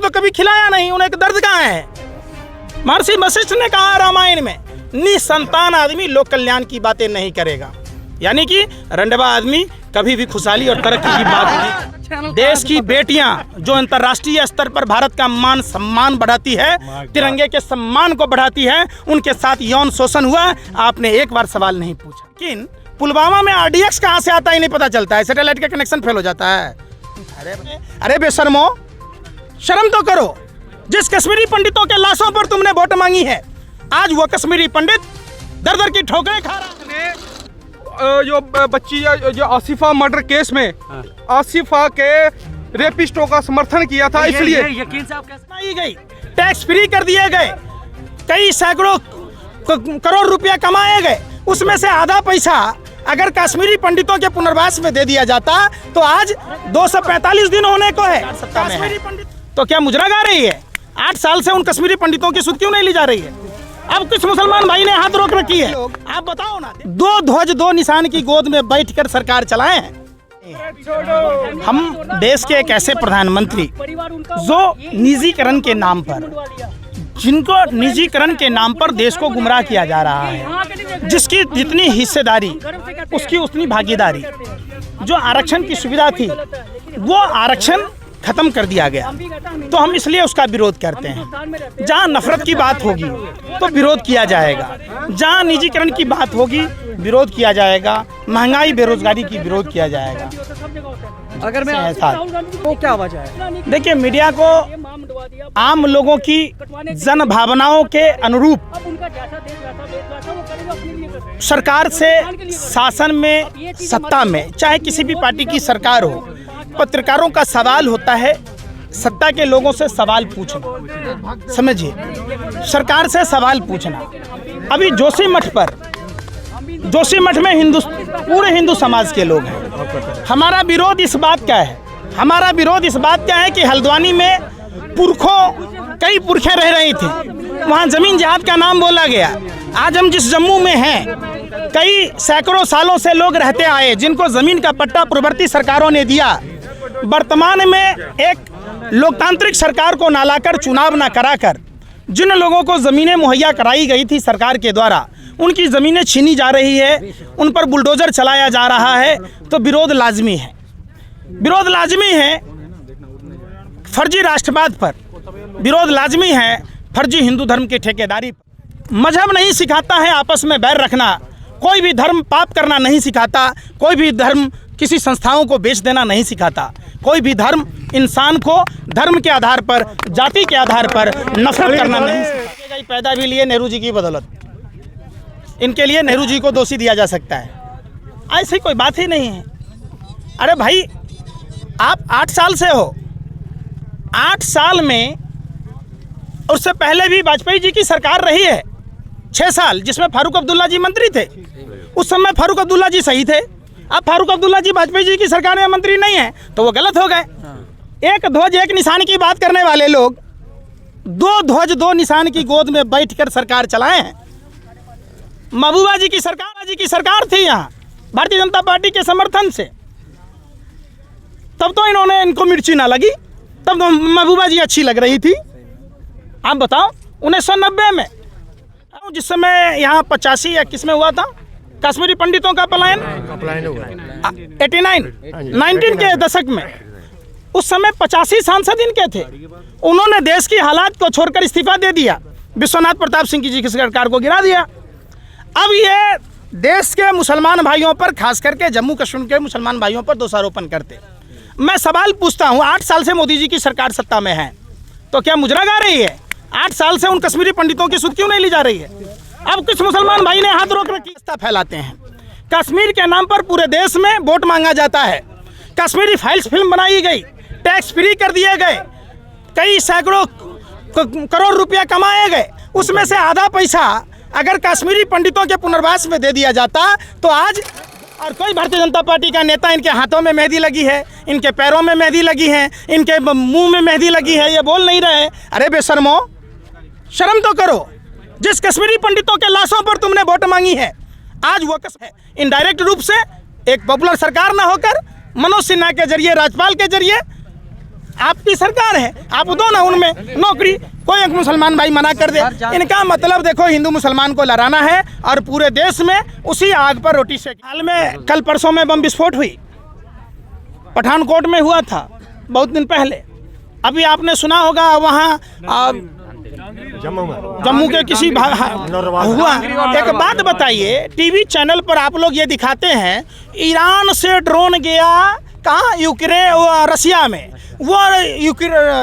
तो कभी खिलाया नहीं, उन्हें दर्द कहाँ है? महर्षि वशिष्ठ ने कहा रामायण में, निसंतान आदमी लोक कल्याण की बातें नहीं करेगा। यानी कि रंडवा आदमी कभी भी खुशहाली और तरक्की की बात नहीं। देश की बेटियां जो अंतर्राष्ट्रीय स्तर पर भारत का मान सम्मान बढ़ाती है, तिरंगे के सम्मान को बढ़ाती है, उनके साथ यौन शोषण हुआ, आपने एक बार सवाल नहीं पूछा। लेकिन पुलवामा में RDX कहाँ से आता ही नहीं पता चलता है, सैटेलाइट का कनेक्शन फेल हो जाता है। अरे बेशर्मो, शर्म तो करो। जिस कश्मीरी पंडितों के लाशों पर तुमने वोट मांगी है, आज वो कश्मीरी पंडित दर दर की ठोकरें खा रहा है। जो बच्ची जो आसिफा मर्डर केस में आसिफा के रेपिस्टों का समर्थन किया था, इसलिए यकीन से आप कैसे गई, टैक्स फ्री कर दिए गए, कई सैकड़ों करोड़ रुपया कमाए गए, उसमें से आधा पैसा अगर कश्मीरी पंडितों के पुनर्वास में दे दिया जाता तो आज 245 दिन होने को है सत्ता में है। तो क्या मुजरा गा रही है? 8 साल से उन कश्मीरी पंडितों की सुध क्यों नहीं ली जा रही है? अब किस मुसलमान भाई ने हाथ रोक रखी है? आप बताओ ना। 2 ध्वज 2 निशान की गोद में बैठकर सरकार चलाए हैं। हम देश के एक ऐसे प्रधानमंत्री जो निजीकरण के नाम पर, जिनको निजीकरण के नाम पर देश को गुमराह किया जा रहा है, जिसकी जितनी हिस्सेदारी उसकी उतनी भागीदारी, जो आरक्षण की सुविधा थी वो आरक्षण खत्म कर दिया गया, तो हम इसलिए उसका विरोध करते हैं। जहां नफरत की बात होगी तो विरोध किया जाएगा, जहां निजीकरण की बात होगी विरोध किया जाएगा, महंगाई बेरोजगारी की विरोध किया जाएगा। अगर मैं ऐसा तो क्या वजह है? देखिए, मीडिया को आम लोगों की जन भावनाओं के अनुरूप सरकार से, शासन में, सत्ता में, चाहे किसी भी पार्टी की सरकार हो, पत्रकारों का सवाल होता है सत्ता के लोगों से सवाल पूछना। समझिए, सरकार से सवाल पूछना। अभी जोशीमठ में पूरे हिंदू समाज के लोग हैं। हमारा विरोध इस बात का है, हमारा विरोध इस बात का है कि हल्द्वानी में कई पुरखें रह रही थी, वहाँ जमीन जहाद का नाम बोला गया। आज हम जिस जम्मू में हैं, कई सैकड़ों सालों से लोग रहते आए, जिनको जमीन का पट्टा पूर्ववर्ती सरकारों ने दिया। वर्तमान में एक लोकतांत्रिक सरकार को ना लाकर, चुनाव ना कराकर जिन लोगों को ज़मीनें मुहैया कराई गई थी सरकार के द्वारा, उनकी ज़मीनें छीनी जा रही है, उन पर बुलडोज़र चलाया जा रहा है, तो विरोध लाजमी है। विरोध लाजमी है फर्जी राष्ट्रवाद पर, विरोध लाजमी है फर्जी हिंदू धर्म की ठेकेदारी पर। मजहब नहीं सिखाता है आपस में बैर रखना, कोई भी धर्म पाप करना नहीं सिखाता, कोई भी धर्म किसी संस्थाओं को बेच देना नहीं सिखाता, कोई भी धर्म इंसान को धर्म के आधार पर, जाति के आधार पर नफरत करना नहीं सिखाता। पैदा भी लिए नेहरू जी की बदौलत, इनके लिए नेहरू जी को दोषी दिया जा सकता है, ऐसी कोई बात ही नहीं है। अरे भाई, आप 8 साल से हो, 8 साल में, उससे पहले भी वाजपेयी जी की सरकार रही है 6 साल, जिसमें फारूक अब्दुल्ला जी मंत्री थे। उस समय फारूक अब्दुल्ला जी सही थे। अब फारूक अब्दुल्ला जी वाजपेयी जी की सरकार में मंत्री नहीं है तो वो गलत हो गए। 1 ध्वज 1 निशान की बात करने वाले लोग 2 ध्वज 2 निशान की गोद में बैठकर सरकार चलाए हैं। महबूबा जी की सरकार थी यहाँ भारतीय जनता पार्टी के समर्थन से, तब तो इनको मिर्ची ना लगी, तब तो महबूबा जी अच्छी लग रही थी। आप बताओ, 1990 में जिस समय यहाँ 85 या किस में हुआ था कश्मीरी पंडितों का पलायन, 19 के दशक में, उस समय 85 सांसद इनके थे। उन्होंने देश की हालात को छोड़कर इस्तीफा दे दिया, विश्वनाथ प्रताप सिंह जी की सरकार को गिरा दिया। अब ये देश के मुसलमान भाइयों पर, खास करके जम्मू कश्मीर के मुसलमान भाइयों पर दोषारोपण करते। मैं सवाल पूछता हूँ, 8 साल से मोदी जी की सरकार सत्ता में है, तो क्या मुजरा गा रही है? 8 साल से उन कश्मीरी पंडितों की सुध क्यों नहीं ली जा रही है? अब किस मुसलमान भाई ने हाथ रोक रखी? फैलाते हैं कश्मीर के नाम पर, पूरे देश में वोट मांगा जाता है। कश्मीरी फाइल्स फिल्म बनाई गई, टैक्स फ्री कर दिए गए, कई सैकड़ों करोड़ रुपया कमाए गए, उसमें से आधा पैसा अगर कश्मीरी पंडितों के पुनर्वास में दे दिया जाता तो आज, और कोई भारतीय जनता पार्टी का नेता, इनके हाथों में मेहंदी लगी है, इनके पैरों में मेहंदी लगी है, इनके मुंह में मेहंदी लगी है, ये बोल नहीं रहे। अरे बेशर्मो, शर्म तो करो। जिस कश्मीरी पंडितों के लाशों पर तुमने वोट मांगी है, आज वो है इनडायरेक्ट रूप से एक पॉपुलर सरकार ना होकर मनोज सिन्हा के जरिए, राज्यपाल के जरिए आपकी सरकार है, आप दो ना उनमें नौकरी। कोई एक मुसलमान भाई मना कर दे, इनका मतलब देखो हिंदू मुसलमान को लड़ाना है और पूरे देश में उसी आग पर रोटी सेक। हाल में कल परसों में बम विस्फोट हुई, पठानकोट में हुआ था बहुत दिन पहले। अभी आपने सुना होगा वहाँ जम्मू के किसी हुआ। एक बात बताइए, टीवी चैनल पर आप लोग ये दिखाते हैं ईरान से ड्रोन गया कहाँ, रसिया में, वो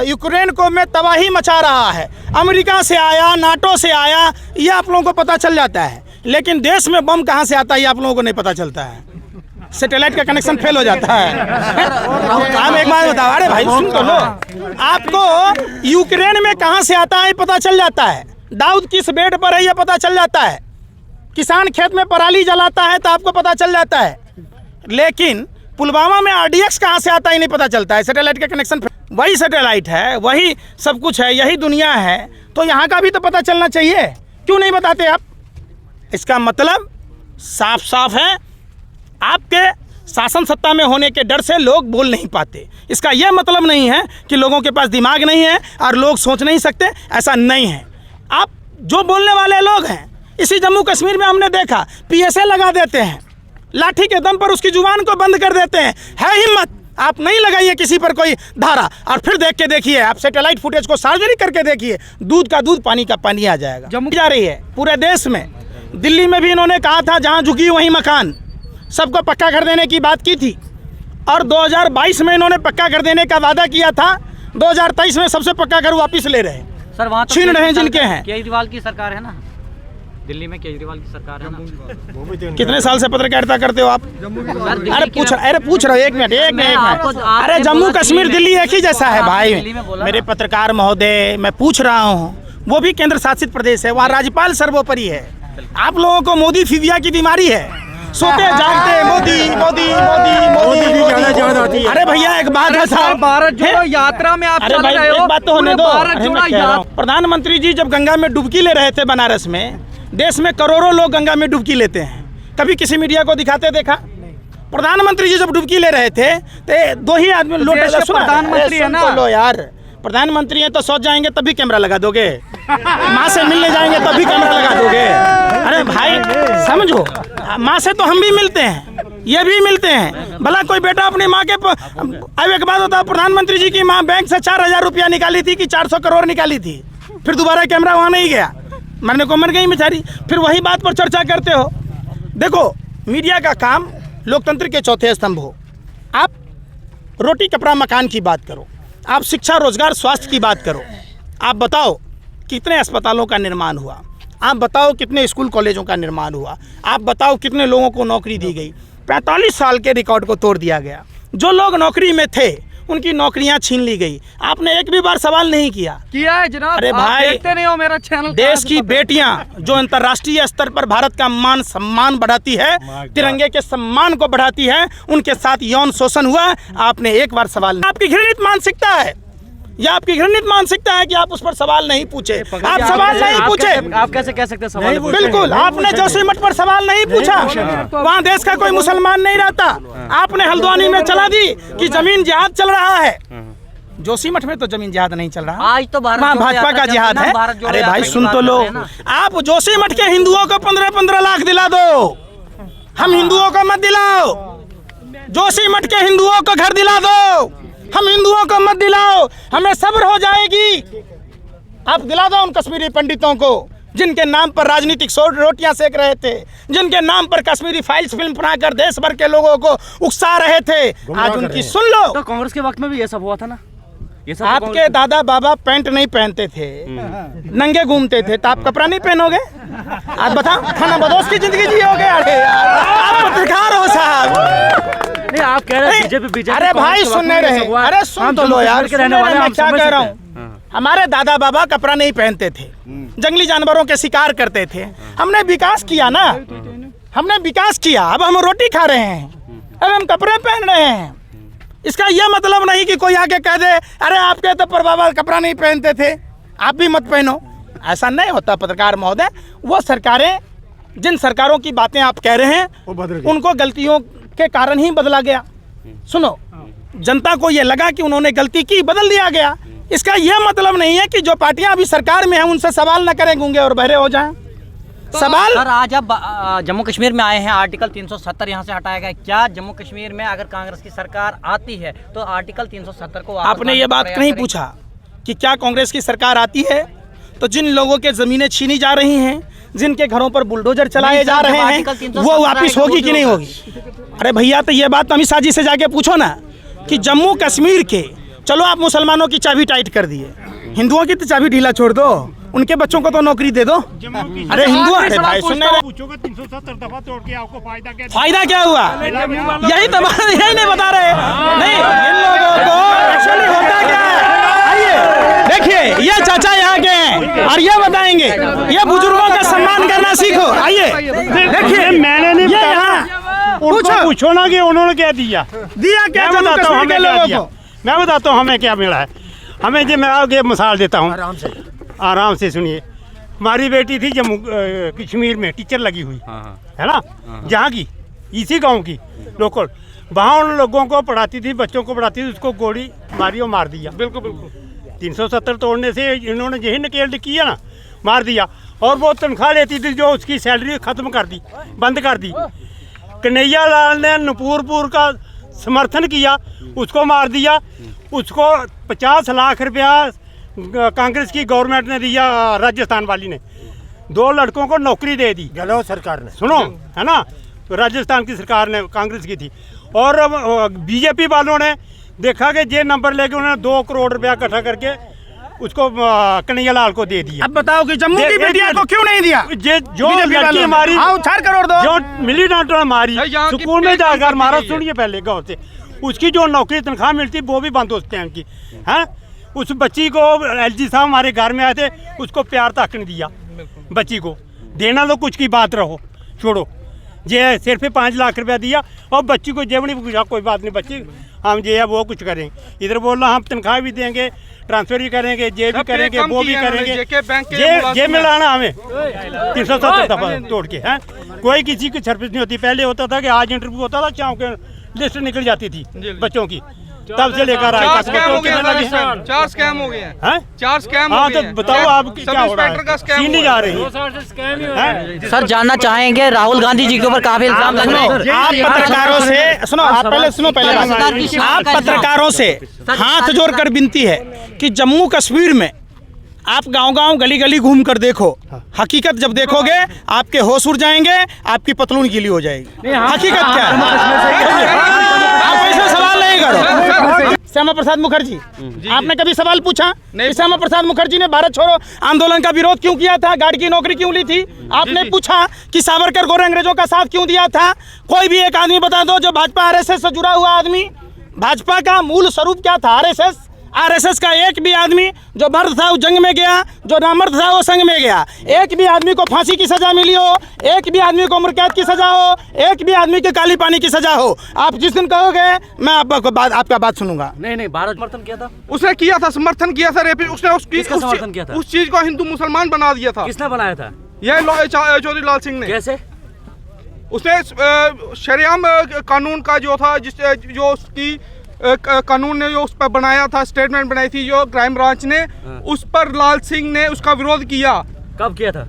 यूक्रेन को में तबाही मचा रहा है। अमेरिका से आया, नाटो से आया, ये आप लोगों को पता चल जाता है, लेकिन देश में बम कहाँ से आता है ये आप लोगों को नहीं पता चलता है। सैटेलाइट का कनेक्शन फेल हो जाता है। हम एक बात बताओ, अरे भाई सुन तो लो, आपको यूक्रेन में कहाँ से आता है पता चल जाता है, दाऊद किस बेड पर है ये पता चल जाता है, किसान खेत में पराली जलाता है तो आपको पता चल जाता है, लेकिन पुलवामा में RDX कहाँ से आता है नहीं पता चलता है। सैटेलाइट का कनेक्शन, वही सैटेलाइट है, वही सब कुछ है, यही दुनिया है, तो यहाँ का भी तो पता चलना चाहिए, क्यों नहीं बताते आप? इसका मतलब साफ साफ है, आपके शासन सत्ता में होने के डर से लोग बोल नहीं पाते। इसका यह मतलब नहीं है कि लोगों के पास दिमाग नहीं है और लोग सोच नहीं सकते, ऐसा नहीं है। आप जो बोलने वाले लोग हैं, इसी जम्मू कश्मीर में हमने देखा PSA लगा देते हैं, लाठी के दम पर उसकी जुबान को बंद कर देते हैं। है हिम्मत, आप नहीं लगाइए किसी पर कोई धारा, और फिर देख के देखिए, आप सैटेलाइट फुटेज को सार्वजनिक करके देखिए, दूध का दूध पानी का पानी आ जाएगा। जम्मू जा रही है पूरे देश में, दिल्ली में भी इन्होंने कहा था जहाँ झुकी वहीं मकान, सबको पक्का कर देने की बात की थी, और 2022 में इन्होंने पक्का कर देने का वादा किया था, 2023 में सबसे पक्का कर वापस ले रहे हैं। सर वहाँ छीन रहे हैं जिनके हैं। केजरीवाल की सरकार है ना, दिल्ली में केजरीवाल की सरकार है ना। कितने साल से पत्रकारिता करते हो आप? अरे पूछ रहे हो, एक मिनट। अरे जम्मू कश्मीर दिल्ली एक ही जैसा है भाई मेरे पत्रकार महोदय, मैं पूछ रहा हूँ, वो भी केंद्र शासित प्रदेश है, वहाँ राज्यपाल सर्वोपरि है। आप लोगों को मोदी फीविया की बीमारी है, सोते जागते मोदी मोदी मोदी मोदी। अरे भैया एक बात है साहब, भारत जोड़ो यात्रा में आप अरे भाई एक बात तो होने दो। प्रधानमंत्री जी जब गंगा में डुबकी ले रहे थे बनारस में, देश में करोड़ों लोग गंगा में डुबकी लेते हैं, कभी किसी मीडिया को दिखाते देखा? प्रधानमंत्री जी जब डुबकी ले रहे थे तो दो ही आदमी प्रधानमंत्री है ना, लो यार, प्रधानमंत्री हैं तो सोच जाएंगे तभी कैमरा लगा दोगे, माँ से मिलने जाएंगे तभी कैमरा लगा दोगे। अरे भाई समझो, माँ से तो हम भी मिलते हैं, ये भी मिलते हैं, भला कोई बेटा अपनी माँ के अब एक बात बताओ, प्रधानमंत्री जी की माँ बैंक से 4,000 रुपया निकाली थी कि 400 करोड़ निकाली थी, फिर दोबारा कैमरा वहाँ नहीं गया, मरने को मर गई बेचारी, फिर वही बात पर चर्चा करते हो। देखो मीडिया का काम लोकतंत्र के चौथे स्तंभ हो। आप रोटी कपड़ा मकान की बात करो, आप शिक्षा रोजगार स्वास्थ्य की बात करो, आप बताओ कितने अस्पतालों का निर्माण हुआ, आप बताओ कितने स्कूल कॉलेजों का निर्माण हुआ, आप बताओ कितने लोगों को नौकरी दी गई। 45 साल के रिकॉर्ड को तोड़ दिया गया, जो लोग नौकरी में थे उनकी नौकरियां छीन ली गई, आपने एक भी बार सवाल नहीं किया है जनाब। अरे भाई देखते नहीं हो मेरा चैनल। देश की बेटियां जो अंतर्राष्ट्रीय स्तर पर भारत का मान सम्मान बढ़ाती है, तिरंगे के सम्मान को बढ़ाती है, उनके साथ यौन शोषण हुआ, आपने एक बार सवाल नहीं। आपकी घृणित मानसिकता है, यह आपकी घृणित मानसिकता है कि आप उस पर सवाल नहीं पूछे, आप सवाल नहीं पूछे। आप कैसे कह सकते हैं सवाल? बिल्कुल, आपने जोशीमठ पर सवाल नहीं पूछा, वहाँ देश का कोई मुसलमान नहीं रहता, आपने हल्द्वानी में चला दी कि जमीन जिहाद चल रहा है। जोशीमठ में तो जमीन जिहाद नहीं चल रहा, आज तो वहाँ भाजपा का जिहाद है। अरे भाई सुन तो लो, आप जोशीमठ के हिंदुओं को 15-15 लाख दिला दो, हम हिंदुओं को मत दिलाओ। जोशीमठ के हिंदुओं को घर दिला दो, हम हिंदुओं को मत दिलाओ, हमें सब्र हो जाएगी। आप दिला दो उन कश्मीरी पंडितों को जिनके नाम पर राजनीतिक रोटियां सेक रहे थे, जिनके नाम पर कश्मीरी फाइल्स फिल्म बनाकर देश भर के लोगों को उकसा रहे थे, आज उनकी सुन लो। तो कांग्रेस के वक्त में भी ये सब हुआ था ना, ये सब आपके दादा बाबा पैंट नहीं पहनते थे, नंगे घूमते थे, तो आप कपड़ा नहीं पहनोगे? आज बताओ, खाना बदोश की जिंदगी जियोगे? अरे यार आप पत्रकार हो साहब। नहीं आप कह रहे हैं बीजेपी। अरे भाई सुनने रहे, अरे सुन तो लो यार, मैं क्या कह रहा हूँ। हमारे दादा बाबा कपड़ा नहीं पहनते थे, जंगली जानवरों के शिकार करते थे, हमने विकास किया ना, हमने विकास किया, अब हम रोटी खा रहे हैं, अब हम कपड़े पहन रहे हैं। इसका यह मतलब नहीं कि कोई आके कह दे अरे आपके तो परबाबा कपड़ा नहीं पहनते थे, आप भी मत पहनो, ऐसा नहीं होता पत्रकार महोदय। वो सरकारें, जिन सरकारों की बातें आप कह रहे हैं, उनको गलतियों के कारण ही बदला गया। सुनो, जनता को ये लगा कि उन्होंने गलती की, बदल दिया गया। इसका यह मतलब नहीं है कि जो पार्टियां अभी सरकार में हैं उनसे सवाल न करें, गूंगे और बहरे हो जाएं। सवाल सर आज आप जम्मू कश्मीर में आए हैं, आर्टिकल 370 यहाँ से हटाया गया। क्या जम्मू कश्मीर में अगर कांग्रेस की सरकार आती है तो आर्टिकल 370 को आपने ये बात नहीं पूछा कि क्या कांग्रेस की सरकार आती है तो जिन लोगों के ज़मीनें छीनी जा रही हैं, जिनके घरों पर बुलडोजर चलाए जा रहे हैं, वो वापस होगी कि नहीं होगी? अरे भैया, तो ये बात अमित शाह जी से जाके पूछो ना कि जम्मू कश्मीर के, चलो आप मुसलमानों की चाबी टाइट कर दिए, हिंदुओं की तो चाबी ढीला छोड़ दो, उनके बच्चों को तो नौकरी दे दो। अरे हिंदू, अरे भाई सुनने पूछोगे 370 दफा तोड़ के आपको फायदा क्या हुआ? यही तो बात, यही नहीं बता रहे। नहीं, इन लोगों को एक्चुअली होता क्या है, आइए देखिए, ये चाचा यहाँ के हैं और ये बताएंगे। ये बुजुर्गों का सम्मान करना सीखो। आइए देखिए, मैंने नहीं यहाँ पूछो ना कि उन्होंने क्या दिया क्या मैं बताता हूँ हमें हमें क्या लोगों दिया। को। मैं बताता हूँ हमें क्या मिला है। हमें जो मैं आगे मिसाल देता हूँ, आराम से सुनिए। हमारी बेटी थी जम्मू कश्मीर में टीचर लगी हुई, है ना, जहाँ की, इसी गांव की लोकल, वहाँ उन लोगों को पढ़ाती थी, बच्चों को पढ़ाती थी, उसको गोली मारी और मार दिया। बिल्कुल बिल्कुल 370 तोड़ने से इन्होंने यही नकेल किया ना, मार दिया। और वो तनख्वाह लेती थी जो उसकी सैलरी ख़त्म कर दी, बंद कर दी। कन्हैया लाल ने नूपुरपुर का समर्थन किया, उसको मार दिया। उसको 50 लाख रुपया कांग्रेस की गवर्नमेंट ने दिया, राजस्थान वाली ने। 2 लड़कों को नौकरी दे दी गहलोत सरकार ने, सुनो, है ना, राजस्थान की सरकार ने, कांग्रेस की थी। और बीजेपी वालों ने देखा कि ये नंबर लेके उन्होंने 2 करोड़ रुपया इकट्ठा करके उसको कन्हैया लाल को दे दिया। अब बताओ कि जम्मू की बेटियां को क्यों नहीं दिया? जो लड़की हमारी 4 करोड़ दो, जो मिलीटेंट हमारी यहाँ की स्कूल में बेटी जाकर की हमारा, है। सुनिए पहले गौर से, उसकी जो नौकरी तनख्वाह मिलती वो भी बंद होती है उनकी, हैं। उस बच्ची को एलजी साहब हमारे घर में आए थे, उसको प्यार तक नहीं दिया बच्ची को। देना तो कुछ की बात रहो, छोड़ो। ये सिर्फ 5 लाख रुपया दिया और बच्ची को जेब नहीं पूछा, कोई बात नहीं बच्ची, हम ये है वो कुछ करेंगे। इधर बोल रहा हम तनख्वाह भी देंगे, ट्रांसफर भी करेंगे, ये भी करेंगे, वो भी करेंगे। ये मिलाना हमें 370 दफा तोड़ के, हैं। कोई किसी की सर्विस नहीं होती। पहले होता था कि आज इंटरव्यू होता था, शाम के लिस्ट निकल जाती थी बच्चों की, तब से लेकर आज 4 स्कैम हो गए हैं। 4 स्कैम हो गए हैं। 4 स्कैम हाँ, तो बताओ आप क्या हो रहा है? सीन जा रही है। सर जानना चाहेंगे, राहुल गांधी जी के ऊपर काफी इल्जाम लग रहे हैं। आप पत्रकारों से सुनो, आप पहले सुनो, पहले आप पत्रकारों से हाथ जोड़कर विनती है कि जम्मू कश्मीर में आप गांव-गांव, गली-गली घूम कर देखो। हकीकत जब देखोगे आपके होश उड़ जाएंगे, आपकी पतलून गीली हो जाएगी। हकीकत क्या है? आप ऐसे सवाल नहीं करो। श्यामा प्रसाद मुखर्जी, आपने कभी सवाल पूछा कि श्यामा प्रसाद मुखर्जी ने भारत छोड़ो आंदोलन का विरोध क्यों किया था, गार्ड की नौकरी क्यों ली थी? आपने पूछा कि सावरकर गोरे अंग्रेजों का साथ क्यों दिया था? कोई भी एक आदमी बता दो जो भाजपा आरएसएस से जुड़ा हुआ आदमी। भाजपा का मूल स्वरूप क्या था? आरएसएस का एक भी आदमी जो मर्द था वो जंग में गया, जो नामर्द था वो संग में गया। एक भी आदमी को फांसी की सजा मिली हो, एक भी आदमी को उम्र कैद की सजा हो, एक भी आदमी के काली पानी की सजा हो, आप जिस दिन कहोगे मैं आपका बात सुनूंगा। नहीं भारत समर्थन किया था, उसने किया था, समर्थन किया था रेपिस्ट। उसने किसका समर्थन किया था? उस चीज को हिंदू मुसलमान बना दिया था। किसने बनाया था? ये चौधरी लाल सिंह ने। कैसे? उसने शरियाम कानून का जो था, जो उसकी कानून ने जो उस पर बनाया था, स्टेटमेंट बनाई थी जो क्राइम ब्रांच ने, उस पर लाल सिंह ने उसका विरोध किया। कब किया था?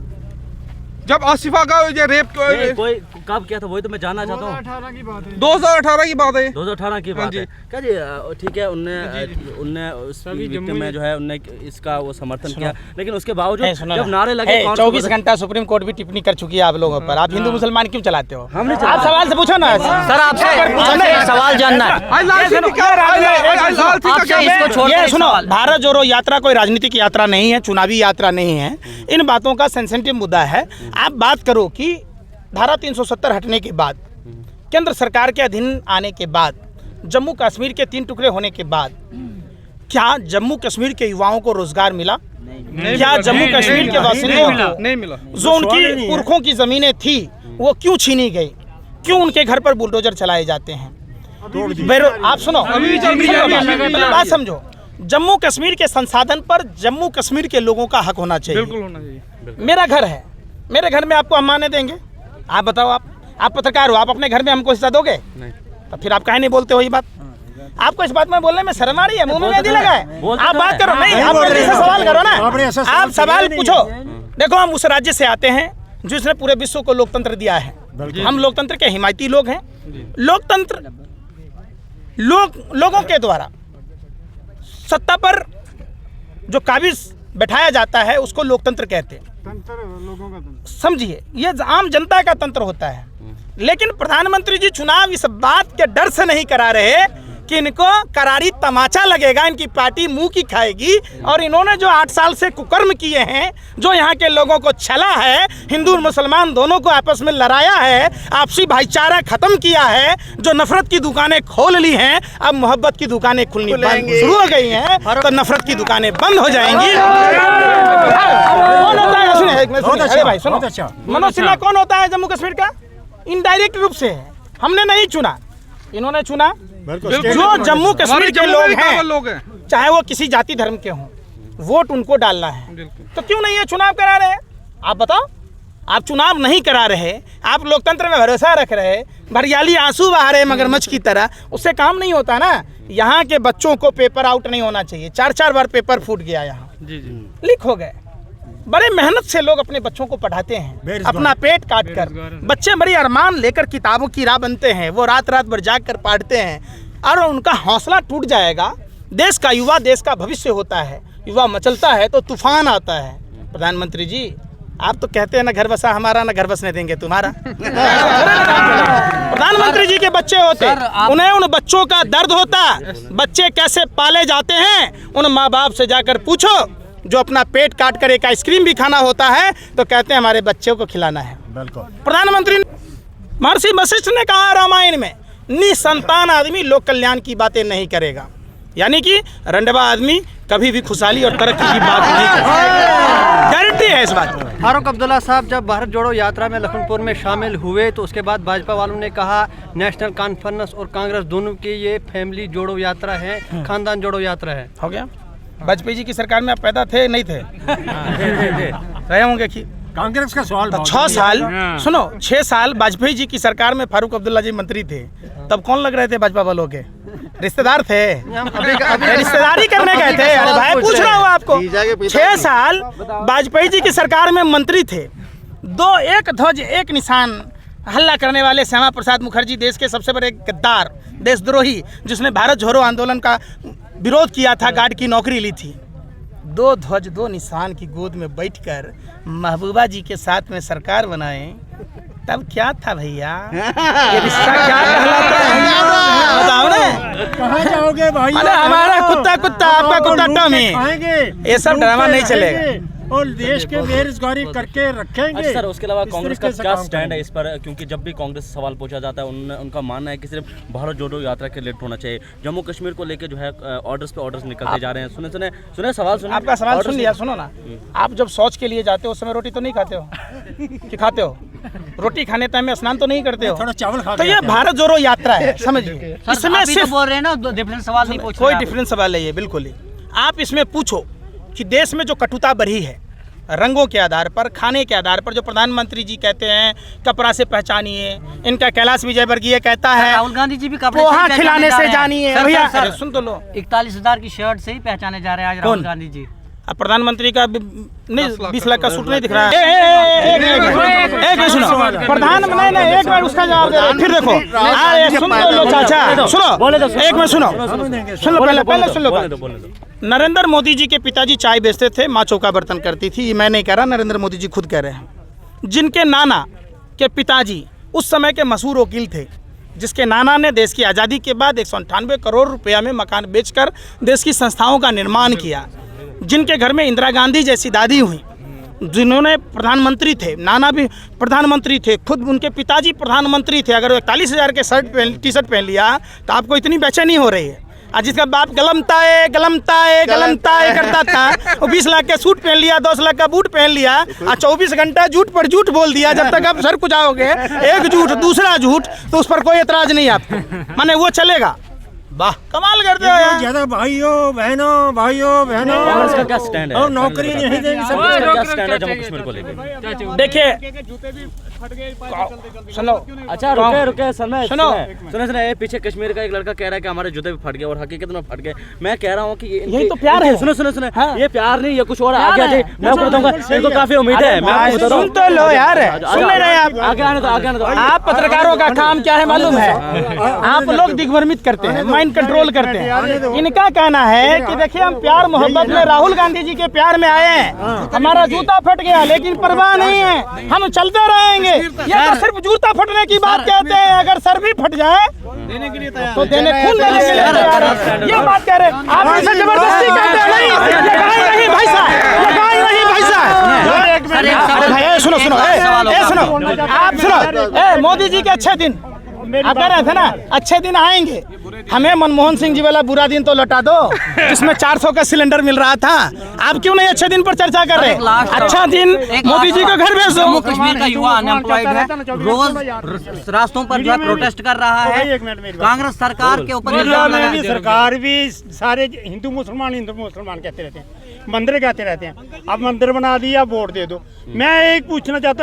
जब आसिफा का ये रेप कोई कब किया था वही तो मैं जानना चाहता हूँ। 2018 की बात है। 2018 की बात है क्या जी? ठीक है, उनने उस विक्टिम में जो है उनने इसका वो समर्थन किया, लेकिन उसके बावजूद जब नारे लगे 24 घंटा सुप्रीम कोर्ट भी टिप्पणी कर चुकी है आप लोगों पर। आप हिंदू मुसलमान क्यों चलाते हो? हमने आप सवाल से पूछो ना सर, आपसे सवाल जानना है। ये सुनो, भारत जोड़ो यात्रा कोई राजनीतिक यात्रा नहीं है, चुनावी यात्रा नहीं है। इन बातों का सेंसिटिव मुद्दा है। आप बात करो कि धारा 370 हटने के बाद, केंद्र सरकार के अधीन आने के बाद, जम्मू कश्मीर के 3 टुकड़े होने के बाद क्या जम्मू कश्मीर के युवाओं को रोजगार मिला? क्या जम्मू कश्मीर के बासिंदों को नहीं मिला? जो उनकी पुरखों की जमीनें थी वो क्यों छीनी गई? क्यों उनके घर पर बुलडोजर चलाए जाते हैं? आप सुनो, बात समझो। जम्मू कश्मीर के संसाधन पर जम्मू कश्मीर के लोगों का हक होना चाहिए। बिल्कुल होना चाहिए। मेरा घर है, मेरे घर में आपको हम आने देंगे? आप बताओ, आप पत्रकार हो, आप अपने घर में हमको हिस्सा दोगे? नहीं। तो फिर आप काहे नहीं बोलते हो ये बात? आपको इस बात में बोलने में शर्म आ रही है? मुंह में मेहंदी लगा है? आप बात करो, नहीं आप जल्दी से सवाल करो ना, आप सवाल पूछो। देखो हम उस राज्य से आते हैं जिसने पूरे विश्व को लोकतंत्र दिया है, हम लोकतंत्र के हिमायती लोग हैं। लोकतंत्र लोगों के द्वारा सत्ता पर जो काबिज बैठाया जाता है उसको लोकतंत्र कहते हैं। समझिए, ये आम जनता का तंत्र होता है। लेकिन प्रधानमंत्री जी चुनाव इस बात के डर से नहीं करा रहे कि इनको करारी तमाचा लगेगा, इनकी पार्टी मुंह की खाएगी। और इन्होंने जो 8 साल से कुकर्म किए हैं, जो यहाँ के लोगों को छला है, हिंदू और मुसलमान दोनों को आपस में लड़ाया है, आपसी भाईचारा खत्म किया है, जो नफरत की दुकानें खोल ली हैं, अब मोहब्बत की दुकानें खुलनी शुरू हो गई हैं, तो नफरत की दुकानें बंद हो जाएंगी। कौन होता है? अरे भाई सुनो, मनोज सिन्हा कौन होता है जम्मू कश्मीर का? इनडायरेक्ट रूप से है, हमने नहीं चुना, इन्होंने चुना। जो जम्मू कश्मीर के लोग हैं, चाहे वो किसी जाति धर्म के हों, वोट उनको डालना है। तो क्यों नहीं ये चुनाव करा रहे हैं? आप बताओ। आप चुनाव नहीं करा रहे, आप लोकतंत्र में भरोसा रख रहे, भरियाली आंसू बहा रहे मगरमच्छ की तरह, उससे काम नहीं होता ना। यहाँ के बच्चों को पेपर आउट नहीं होना चाहिए। 4-4 बार पेपर फूट गया, यहाँ लीक हो गए। बड़े मेहनत से लोग अपने बच्चों को पढ़ाते हैं, अपना पेट काट कर। बच्चे बड़ी अरमान लेकर किताबों की राह बनते हैं, वो रात रात भर जाग कर पढ़ते हैं और उनका हौसला टूट जाएगा। देश का युवा देश का भविष्य होता है, युवा मचलता है तो तूफान आता है। प्रधानमंत्री जी, आप तो कहते हैं ना घर बसा हमारा, ना घर बसने देंगे तुम्हारा। प्रधानमंत्री जी के बच्चे होते, उन्हें उन बच्चों का दर्द होता, बच्चे कैसे पाले जाते हैं उन माँ बाप से जाकर पूछो। जो अपना पेट काट कर एक आइसक्रीम भी खाना होता है तो कहते हैं हमारे बच्चों को खिलाना है। प्रधानमंत्री महर्षि वशिष्ठ ने कहा रामायण में, निसंतान आदमी लोक कल्याण की बातें नहीं करेगा। यानी कि रंडवा आदमी कभी भी खुशहाली और तरक्की की बात नहीं करेगा। गारंटी है इस बात की। फारूक अब्दुल्ला साहब जब भारत जोड़ो यात्रा में लखनपुर में शामिल हुए तो उसके बाद भाजपा वालों ने कहा नेशनल कॉन्फ्रेंस और कांग्रेस दोनों की ये फैमिली जोड़ो यात्रा है, खानदान जोड़ो यात्रा है। हो गया। वाजपेयी जी की सरकार में आप पैदा थे नहीं थे? रहे होंगे कि कांग्रेस का सवाल। 6 साल सुनो, 6 साल वाजपेयी जी की सरकार में फारूक अब्दुल्ला जी मंत्री थे, तब कौन लग रहे थे भाजपा वालों के? रिश्तेदार थे, रिश्तेदारी करने गए थे। अरे भाई पूछ रहा हूँ आपको, 6 साल वाजपेयी जी की सरकार में मंत्री थे, 1 ध्वज 1 निशान हल्ला करने वाले श्यामा प्रसाद मुखर्जी, देश के सबसे बड़े गद्दार, देशद्रोही, जिसने भारत छोड़ो आंदोलन का विरोध किया था, गार्ड की नौकरी ली थी, 2 ध्वज 2 निशान की गोद में बैठकर महबूबा जी के साथ में सरकार बनाए, तब क्या था भैया? ये रिश्ता क्या कहलाता है बताओ ना। कहाँ जाओगे भाई? अरे हमारा कुत्ता कुत्ता, आपका कुत्ता टॉमी, ये सब ड्रामा नहीं चलेगा। और देश के बेरोजगारी करके रखेंगे। अच्छा सर, उसके अलावा कांग्रेस का क्या स्टैंड है इस पर? क्योंकि जब भी कांग्रेस से सवाल पूछा जाता है उनका मानना है कि सिर्फ भारत जोड़ो यात्रा के लेट होना चाहिए। जम्मू कश्मीर को लेकर जो है ऑर्डर्स पे ऑर्डर्स निकलते जा रहे हैं। सुने सवाल सुने। आपका सवाल सुन लिया, सुनो ना। आप जब शौच के लिए जाते हो उस समय रोटी तो नहीं खाते हो कि खाते हो? रोटी खाने टाइम में स्नान तो नहीं करते हो? थोड़ा चावल खाते। तो ये भारत जोड़ो यात्रा है, समझिए। इसमें सिर्फ बोल रहे हैं ना, डिफरेंट सवाल नहीं पूछ रहे। कोई डिफरेंस सवाल है ये, बिल्कुल ही। आप इसमें पूछो कि देश में जो कटुता बढ़ी है रंगों के आधार पर, खाने के आधार पर, जो प्रधानमंत्री जी कहते हैं कपड़ा से पहचानिए, इनका कैलाश विजयवर्गीय कहता है राहुल गांधी जी भी पोहा खिलाने से जानिए। भैया सुन तो लो, 41,000 की शर्ट से ही पहचाने जा रहे हैं आज राहुल गांधी जी। अब प्रधानमंत्री का नहीं 20 लाख का सूट नहीं दिख रहा है। एक मिनट सुनो, प्रधान नहीं एक बार उसका जवाब दे रहे, फिर देखो। अरे सुन तो लो चाचा, सुनो एक मिनट सुनो, सुन लो पहले सुन लो। नरेंद्र मोदी जी के पिताजी चाय बेचते थे, माँ चौका बर्तन करती थी। ये मैं नहीं कह रहा, नरेंद्र मोदी जी खुद कह रहे हैं। जिनके नाना के पिताजी उस समय के मशहूर वकील थे, जिसके नाना ने देश की आज़ादी के बाद 198 करोड़ रुपया में मकान बेचकर देश की संस्थाओं का निर्माण किया, जिनके घर में इंदिरा गांधी जैसी दादी हुई, जिन्होंने प्रधानमंत्री थे, नाना भी प्रधानमंत्री थे, खुद उनके पिताजी प्रधानमंत्री थे। अगर 41,000 के टी शर्ट पहन लिया तो आपको इतनी बेचैनी हो रही है। आज जिसका बाप गलमताए करता था, वो 20 लाख का सूट पहन लिया, 10 लाख का बूट पहन लिया, और 24 घंटा झूठ पर झूठ बोल दिया। जब तक आप सर कुचाओगे एक झूठ दूसरा झूठ तो उस पर कोई एतराज नहीं आपको, माने वो चलेगा। वाह कमाल करते हो यार। ज्यादा भाइयों बहनों कांग्रेस का क्या स्टैंड है? और नौकरी नहीं देंगे। क्या स्टैंड है जम्मू कश्मीर को लेकर? देखिए सुनो अच्छा रुके रुके समय सुनो। सुने ये पीछे कश्मीर का एक लड़का कह रहा है कि हमारे जूते भी फट गए और हकीकत में फट गए। मैं कह रहा हूँ कि यही तो प्यार है। सुनो हाँ। ये प्यार नहीं, ये कुछ और आगे आ है। जाए। मैं आपको बताऊंगा, इनको काफी उम्मीद है। मैं आपको बता सुन तो लो यार, सुन नहीं रहे आप। आगे आने दो, आगे आने दो। आप पत्रकारों का काम क्या है मालूम है? आप लोग दिग्भ्रमित करते हैं, माइंड कंट्रोल करते हैं। इनका कहना है कि देखिए हम प्यार मोहब्बत में राहुल गांधी जी के प्यार में आए हैं, हमारा जूता फट गया लेकिन परवाह नहीं है, हम चलते रहेंगे। ये तो सिर्फ जूता फटने की बात कहते हैं, अगर सर भी फट जाए तो देने खून देने के लिए तैयार है। ये बात कह रहे हैं आप, इसे जबरदस्ती कहते हैं। नहीं, ये गाय नहीं भाई साहब, ये गाय नहीं भाई साहब। भाई सुनो सुनो, सुनो आप सुनो। मोदी जी के अच्छे दिन आप कह रहे थे ना, अच्छे दिन आएंगे, हमें मनमोहन सिंह जी वाला बुरा दिन तो लौटा दो जिसमें 400 का सिलेंडर मिल रहा था। आप क्यों नहीं अच्छे दिन पर चर्चा कर रहे? अच्छा दिन मोदी जी को घर भेज दो। जम्मू कश्मीर का युवा अनएम्प्लॉयड है, रोज रास्तों पर जो है प्रोटेस्ट कर रहा है। कांग्रेस सरकार के ऊपर इल्जाम लगाया जा रहा है। सरकार भी सारे हिंदू मुसलमान कहते रहते हैं, मंदिर कहते रहते हैं। अब मंदिर बना दिया, वोट दे दो। मैं एक पूछना चाहता हूँ